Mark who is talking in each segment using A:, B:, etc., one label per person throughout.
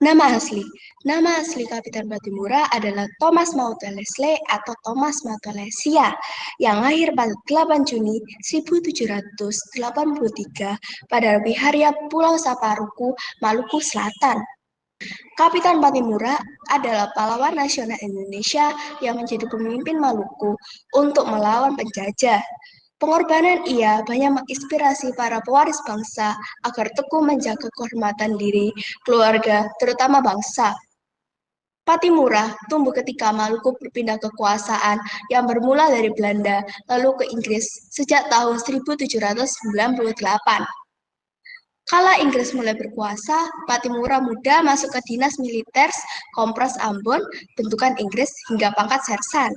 A: Nama asli. Nama asli Kapitan Patimura adalah Thomas Mauthe Leslie atau Thomas Mauthe Lesia yang lahir pada 8 Juni 1783 pada Biharya Pulau Saparuku, Maluku Selatan. Kapitan Patimura adalah pahlawan nasional Indonesia yang menjadi pemimpin Maluku untuk melawan penjajah. Pengorbanan ia banyak menginspirasi para pewaris bangsa agar teguh menjaga kehormatan diri, keluarga, terutama bangsa. Patimura tumbuh ketika Maluku berpindah kekuasaan yang bermula dari Belanda lalu ke Inggris sejak tahun 1798. Kala Inggris mulai berkuasa, Patimura muda masuk ke dinas militer Kompres Ambon, bentukan Inggris hingga pangkat sersan.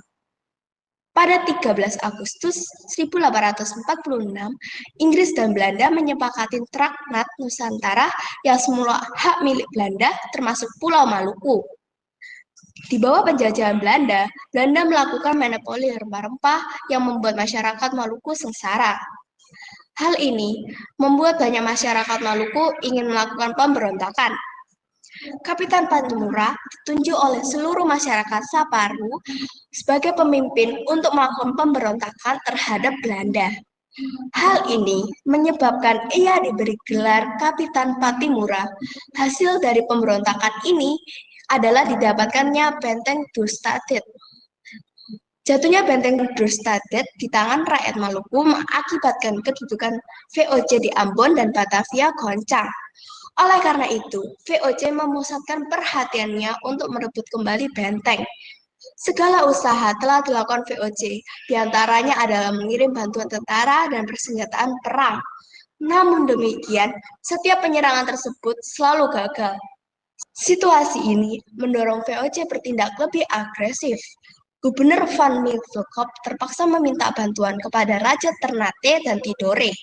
A: Pada 13 Agustus 1846, Inggris dan Belanda menyepakati Traktat Nusantara yang semula hak milik Belanda termasuk Pulau Maluku. Di bawah penjajahan Belanda, Belanda melakukan monopoli rempah-rempah yang membuat masyarakat Maluku sengsara. Hal ini membuat banyak masyarakat Maluku ingin melakukan pemberontakan. Kapitan Patimura ditunjuk oleh seluruh masyarakat Saparu sebagai pemimpin untuk melakukan pemberontakan terhadap Belanda. Hal ini menyebabkan ia diberi gelar Kapitan Patimura. Hasil dari pemberontakan ini adalah didapatkannya Benteng Dustadet. Jatuhnya Benteng Dustadet di tangan rakyat Maluku mengakibatkan kedudukan VOC di Ambon dan Batavia goncang. Oleh karena itu, VOC memusatkan perhatiannya untuk merebut kembali benteng. Segala usaha telah dilakukan VOC, diantaranya adalah mengirim bantuan tentara dan persenjataan perang. Namun demikian, setiap penyerangan tersebut selalu gagal. Situasi ini mendorong VOC bertindak lebih agresif. Gubernur Van Middelkoop terpaksa meminta bantuan kepada Raja Ternate dan Tidore.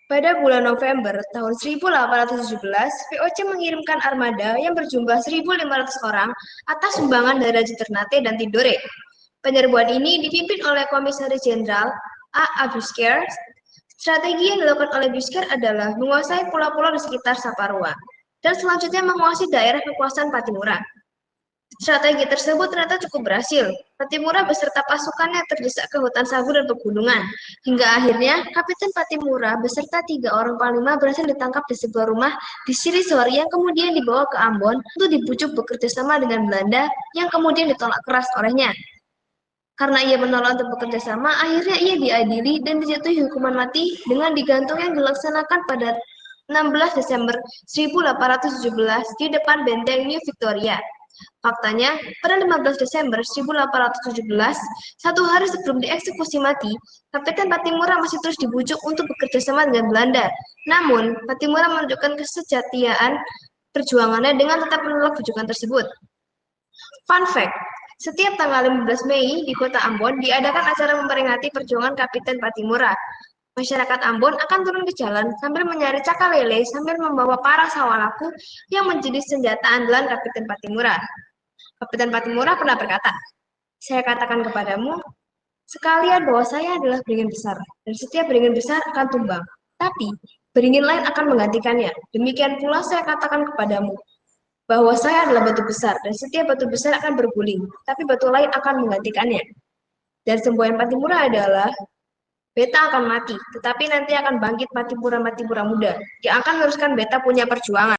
A: Pada bulan November tahun 1817, VOC mengirimkan armada yang berjumlah 1.500 orang atas sumbangan dari Raja Ternate dan Tidore. Penyerbuan ini dipimpin oleh Komisaris Jenderal A. Busquets. Strategi yang dilakukan oleh Busquets adalah menguasai pulau-pulau di sekitar Saparua dan selanjutnya menguasai daerah kekuasaan Patimura. Strategi tersebut ternyata cukup berhasil. Patimura beserta pasukannya terdesak ke hutan sagu dan pegunungan. Hingga akhirnya, Kapitan Patimura beserta 3 orang panglima berhasil ditangkap di sebuah rumah di Sirisor yang kemudian dibawa ke Ambon untuk dibujuk bekerja sama dengan Belanda yang kemudian ditolak keras olehnya. Karena ia menolak untuk bekerja sama, akhirnya ia diadili dan dijatuhi hukuman mati dengan digantung yang dilaksanakan pada 16 Desember 1817 di depan benteng New Victoria. Faktanya, pada 15 Desember 1817, satu hari sebelum dieksekusi mati, Kapitan Patimura masih terus dibujuk untuk bekerja sama dengan Belanda. Namun, Patimura menunjukkan kesejatian perjuangannya dengan tetap menolak bujukan tersebut. Fun fact, setiap tanggal 15 Mei di kota Ambon diadakan acara memperingati perjuangan Kapitan Patimura. Masyarakat Ambon akan turun ke jalan sambil menyari caka lele sambil membawa para sawalaku yang menjadi senjata andalan Kapitan Patimura. Kapitan Patimura pernah berkata, "Saya katakan kepadamu, sekalian bahwa saya adalah beringin besar, dan setiap beringin besar akan tumbang. Tapi, beringin lain akan menggantikannya. Demikian pula saya katakan kepadamu, bahwa saya adalah batu besar, dan setiap batu besar akan berguling, tapi batu lain akan menggantikannya. Dan semboyan Patimura adalah Beta akan mati, tetapi nanti akan bangkit Patimura muda, yang akan meneruskan Beta punya perjuangan."